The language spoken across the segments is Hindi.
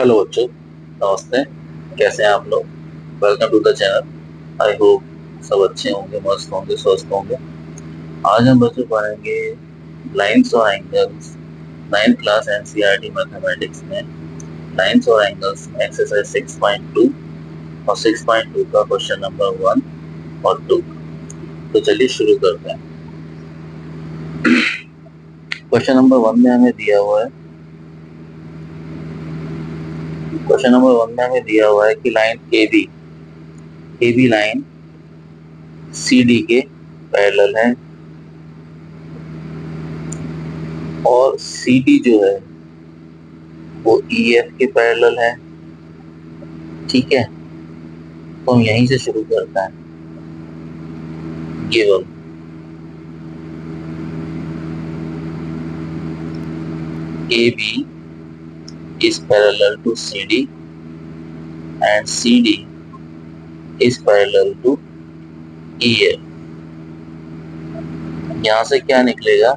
हेलो बच्चों, नमस्ते। कैसे हैं आप लोग? Welcome to the channel. I hope सब अच्छे होंगे, मस्त होंगे, स्वस्थ होंगे। आज हम बच्चों पढ़ेंगे लाइंस और angles. 9th class NCERT mathematics में लाइंस और एंगल्स एक्सरसाइज 6.2 और 6.2 का क्वेश्चन नंबर 1 और 2। तो चलिए शुरू करते हैं। क्वेश्चन नंबर 1 में हमें दिया हुआ है कि line A B line C D के पैरेलल है और सी डी जो है वो ई एफ के पैरेलल है। ठीक है, तो हम यहीं से शुरू करते हैं। Given A B is parallel to CD and CD is parallel to EF। यहाँ से क्या निकलेगा?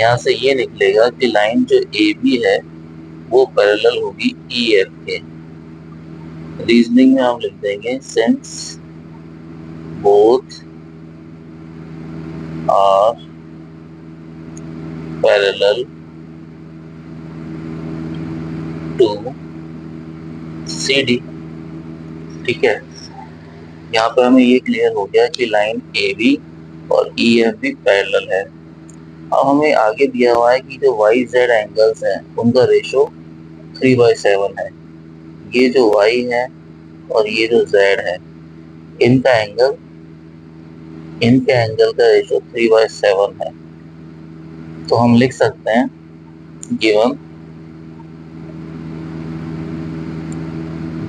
यहाँ से ये निकलेगा कि लाइन जो AB है वो पैरेलल होगी EF के। रीजनिंग में हम लिख देंगे since both are parallel to CD। ठीक है, यहाँ पर हमें ये क्लियर हो गया कि लाइन AB और EF भी पैरेलल है। अब हमें आगे दिया हुआ है कि जो YZ एंगल्स हैं उनका रेशो 3/7 है। ये जो Y है और ये जो Z है इनका एंगल का रेशो 3/7 है। तो हम लिख सकते हैं given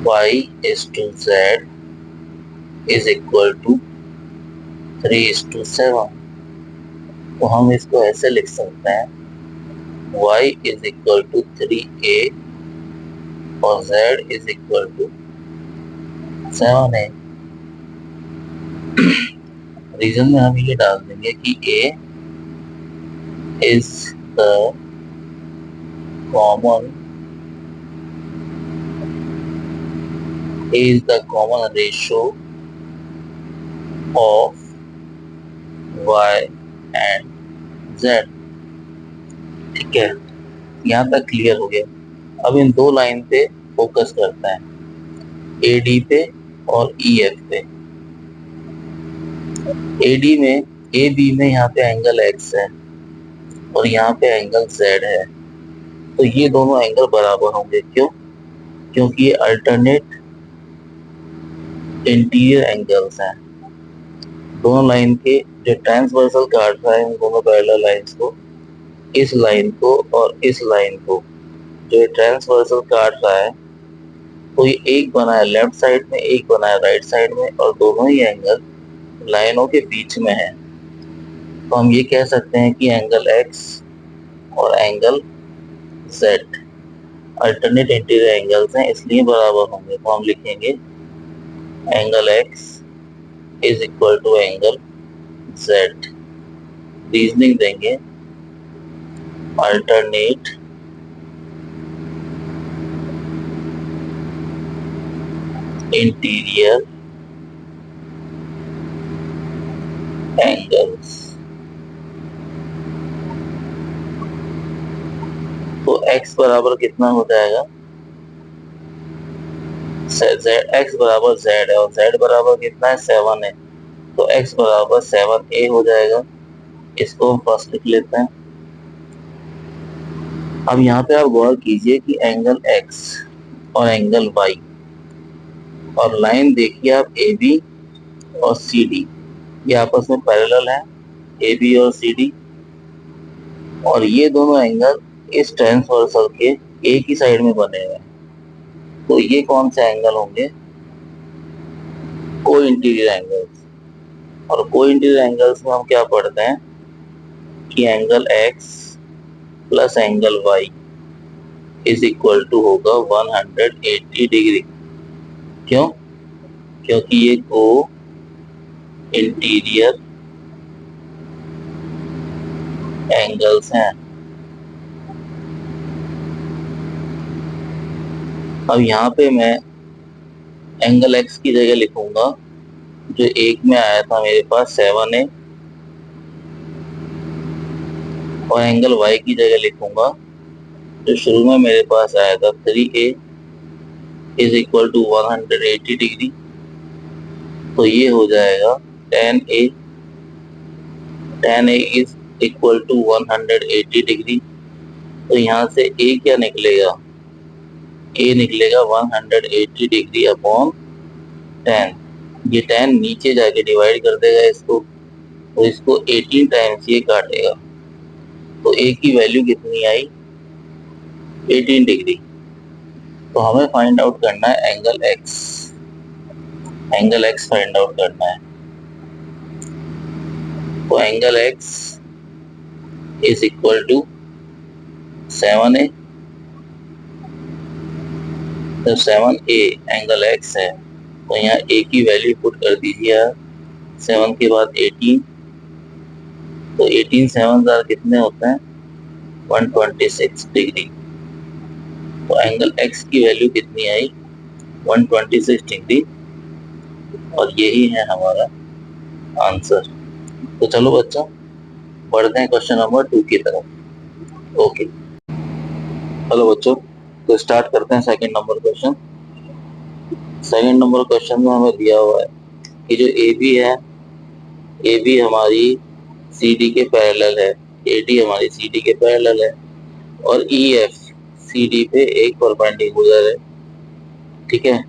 Y/Z is equal to 3:7। तो हम इसको ऐसे लिख सकते हैं Y is equal to 3A और Z is equal to 7A। Reason में हम ये डाल देंगे कि A is the common ratio of Y and Z। ठीक है, यहाँ तक क्लियर हो गया। अब इन दो लाइन पे फोकस करते हैं, AD पे और EF पे। AD में AB में यहाँ पे एंगल X है और यहाँ पे एंगल Z है, तो ये दोनों एंगल बराबर होंगे। क्यों? क्योंकि ये अल्टरनेट इंटीरियर एंगल्स हैं। दोनों लाइन के जो ट्रांसवर्सल काट रहा है उन दोनों पैरेलल लाइंस को, इस लाइन को और इस लाइन को जो ट्रांसवर्सल काट रहा है, तो ये एक बना है लेफ्ट साइड में, एक बना है राइट साइड में, और दोनों ही एंगल लाइनों के बीच में है। तो हम ये कह सकते हैं कि एंगल X और angle Z alternate interior angles हैं, इसलिए बराबर होंगे। तो हम लिखेंगे angle X is equal to angle Z। Reasoning देंगे अल्टरनेट इंटीरियर एंगल्स। तो x बराबर कितना हो जाएगा? x बराबर z है और z बराबर कितना है? 7 है। तो x बराबर 7a हो जाएगा। इसको हम फर्स्ट लिख लेते हैं। अब यहाँ पे आप गौर कीजिए कि एंगल x और एंगल y और लाइन देखिए आप AB और CD, ये आपस में पैरेलल है, AB और CD। और ये दोनों एंगल इस ट्रांसवर्सल के एक ही साइड में बने हुए हैं। तो ये कौन से एंगल होंगे? को इंटीरियर एंगल्स। और को इंटीरियर एंगल्स में हम क्या पढ़ते हैं कि angle X plus angle Y is equal to होगा 180 डिग्री। क्यों? क्योंकि ये को इंटीरियर एंगल्स हैं। अब यहाँ पे मैं एंगल एक्स की जगह लिखूंगा जो एक में आया था मेरे पास 7A, और एंगल वाई की जगह लिखूंगा जो शुरू में मेरे पास आया था 3A is equal to 180 degree. तो ये हो जाएगा 10A, 10A is equal to 180 degree. तो यहाँ से A क्या निकलेगा, A निकलेगा 180 डिग्री अपॉन 10। ये 10 नीचे जाके डिवाइड कर देगा इसको, तो इसको 18 टाइम्स ये काटेगा। तो A की वैल्यू कितनी आई, 18 डिग्री। तो हमें फाइंड आउट करना है angle X, angle X find out करना है। तो angle X is equal to 7A। तो 7A एंगल X है, तो यहाँ A की वैल्यू पुट कर दीजिए आप, 7 के बाद 18, तो 18 7 कितने होते हैं, 126 डिग्री। तो एंगल X की वैल्यू कितनी आई, 126 डिग्री, और यही है हमारा आंसर। तो चलो बच्चों बढ़ते हैं क्वेश्चन नंबर 2 की तरफ। ओके, हेलो बच्चों, तो स्टार्ट करते हैं second number question. Second number question में हमें दिया हुआ है कि जो ए बी है, ए बी हमारी सी डी के पैरेलल है, ए डी हमारी सी डी के पैरेलल है, और ई एफ सी डी पे एक परपेंडिकुलर है। ठीक है,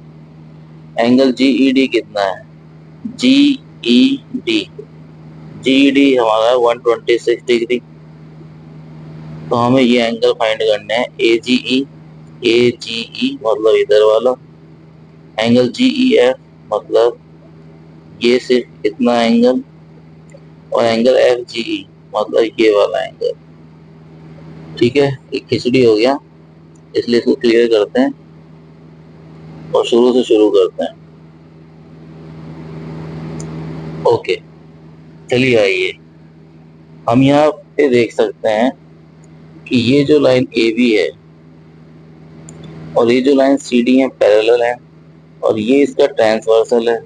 एंगल जी ई डी कितना है, जी E D, G E D हमारा 126 डिग्री। तो हमें ये एंगल फाइंड करना है ए जी ई मतलब इधर वाला, एंगल जी ई एफ मतलब ये सिर्फ इतना एंगल, और एंगल एफ जी ई मतलब ये वाला एंगल। ठीक है, ये खिचड़ी हो गया, इसलिए इसको क्लियर करते हैं और शुरू से शुरू करते हैं। ओके, चलिए आइए, हम यहाँ पे देख सकते हैं कि ये जो लाइन ए बी है और ये जो लाइन सी डी है पैरेलल है, और ये इसका ट्रांसवर्सल है।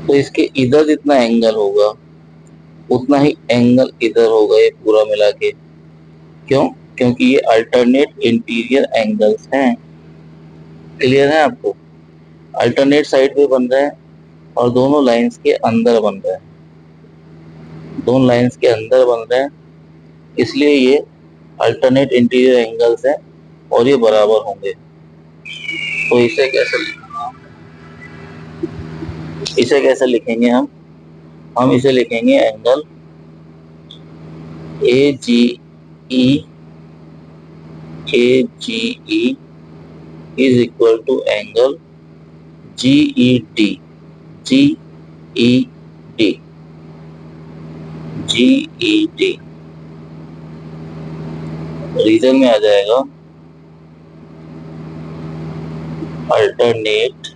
तो इसके इधर जितना एंगल होगा उतना ही एंगल इधर होगा, ये पूरा मिला के। क्यों, क्योंकि ये अल्टरनेट इंटीरियर एंगल्स हैं। क्लियर है आपको, अल्टरनेट साइड पे बन रहा है और दोनों लाइंस के अंदर बन रहा है, दोनों लाइंस के अंदर बन रहे हैं, इसलिए ये अल्टरनेट इंटीरियर एंगल्स हैं और ये बराबर होंगे। तो इसे कैसे लिखेंगे हम इसे लिखेंगे angle A G E is equal to angle G E D, G E D, G E D. Reason में आ जाएगा अल्टरनेट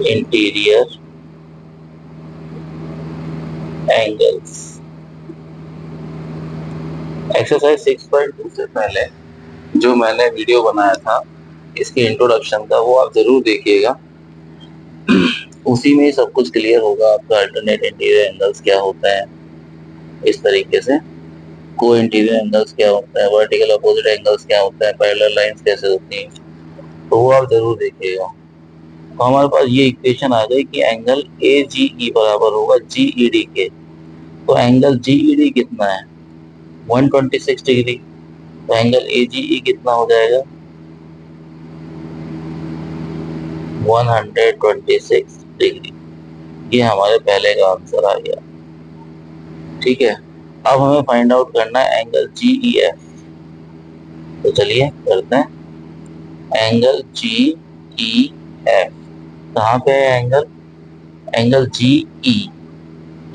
इंटीरियर एंगल्स। एक्सरसाइज 6.2 से पहले जो मैंने वीडियो बनाया था इसके इंट्रोडक्शन का, वो आप जरूर देखिएगा, उसी में सब कुछ क्लियर होगा आपका अल्टरनेट इंटीरियर एंगल्स क्या होता है, इस तरीके से को इंटीरियर एंगल्स क्या होता है, वर्टिकल अपोजिट एंगल्स क्या होता है, पैरेलल लाइंस कैसे होती हैं, तो वो आप जरूर देखिएगा। तो हमारे पास ये इक्वेशन आ गई कि एंगल ए जी ई बराबर होगा जी ई डी के। तो एंगल जी ई डी कितना है, 126 डिग्री। तो एंगल ए जी ई कितना हो जाएगा, 126 डिग्री। ये हमारे पहले का आंसर आ गया। ठीक है, अब हमें फाइंड आउट करना है एंगल जी ई एफ। तो चलिए करते हैं एंगल जी ई एफ। कहाँ पे है एंगल, एंगल जी ई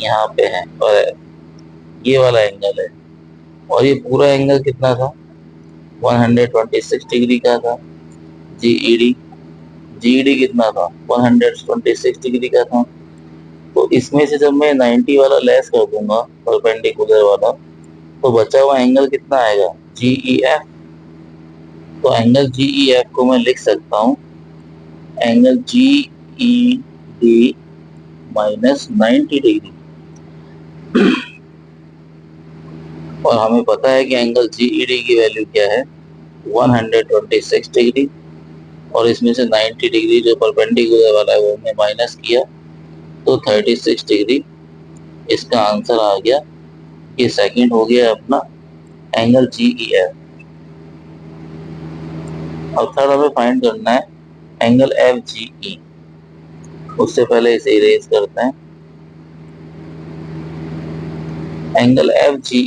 यहाँ पे है, और ये वाला एंगल है, और ये पूरा एंगल कितना था, 126 डिग्री का था। जी ई डी कितना था, 126 डिग्री का था। तो इसमें से जब मैं 90 वाला लेस कर दूंगा परपेंडिकुलर वाला, तो बचा हुआ एंगल कितना आएगा, जी ई एफ। तो एंगल जी ई एफ को मैं लिख सकता हूँ angle G E D minus 90 degree. और हमें पता है कि एंगल जी ई डी की वैल्यू क्या है, 126 डिग्री। और इसमें से 90 डिग्री जो परपेंडिकुलर वाला है वो हमने माइनस किया तो 36 डिग्री इसका आंसर आ गया। ये सेकंड हो गया अपना एंगल जी ई एफ। और थर्ड हमें फाइंड करना है एंगल एफ जी ई। उससे पहले इसे इरेज करते हैं। एंगल एफ जी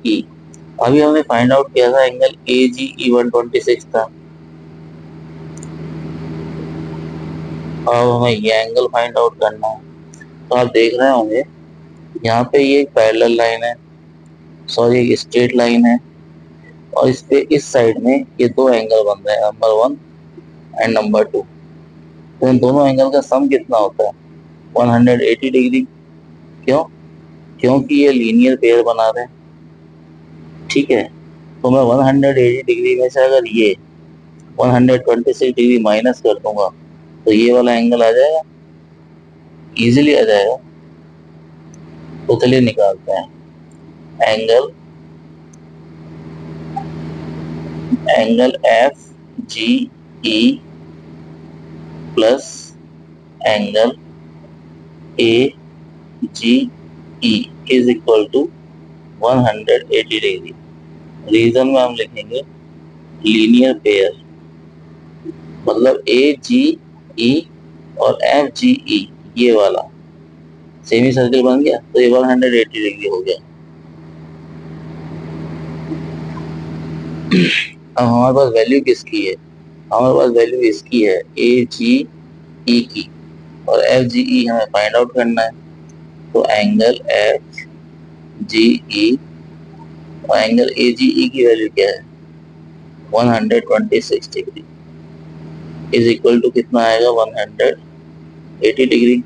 ई अभी हमने फाइंड आउट किया था एंगल ए जी ई 126 था। अब हमें ये एंगल फाइंड आउट करना है। तो आप देख रहे होंगे यहाँ पे ये एक पैरेलल लाइन है, सॉरी एक स्ट्रेट लाइन है, और इस पे इस साइड में ये दो एंगल बन रहे हैं, नंबर 1 एंड नंबर 2। तो इन दोनों एंगल का सम कितना होता है, 180 डिग्री। क्यों? क्योंकि ये लीनियर पेयर बना रहे हैं। ठीक है, तो मैं 180 डिग्री में से अगर ये 126 डिग्री माइनस कर दूंगा तो ये वाला एंगल आ जाएगा, इजीली आ जाएगा। तो चलिए निकालते हैं angle F G E plus angle A G E is equal to 180 degree. Reason में हम लिखेंगे लीनियर पेयर, मतलब ए जी ई और एफ जी ई ये वाला सेमी सर्कल बन गया, तो ये 180 डिग्री हो गया। अब हमारे पास वैल्यू किसकी है, हमारे पास वैल्यू इसकी है ए जी ई की, और एफ जी ई हमें फाइंड आउट करना है। तो एंगल एफ जी ई और एंगल ए जी ई की वैल्यू क्या है, 126 डिग्री इज इक्वल टू कितना आएगा, 180 डिग्री।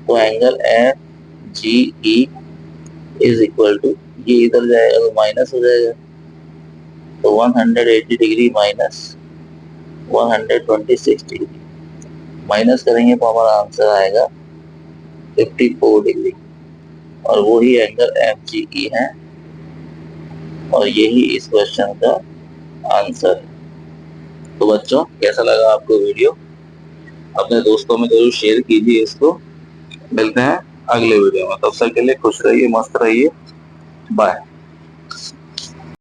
तो angle F G E is equal to, ये इधर जाएगा तो माइनस हो जाएगा, तो 180 डिग्री माइनस 126 डिग्री माइनस करेंगे तो हमारा आंसर आएगा 54 डिग्री। और वही एंगल एफ जी ई है, और यही इस क्वेश्चन का आंसर है। तो बच्चों कैसा लगा आपको वीडियो, अपने दोस्तों में जरूर शेयर कीजिए इसको। मिलते हैं अगले वीडियो में, तब तक के लिए खुश रहिए, मस्त रहिए, बाय।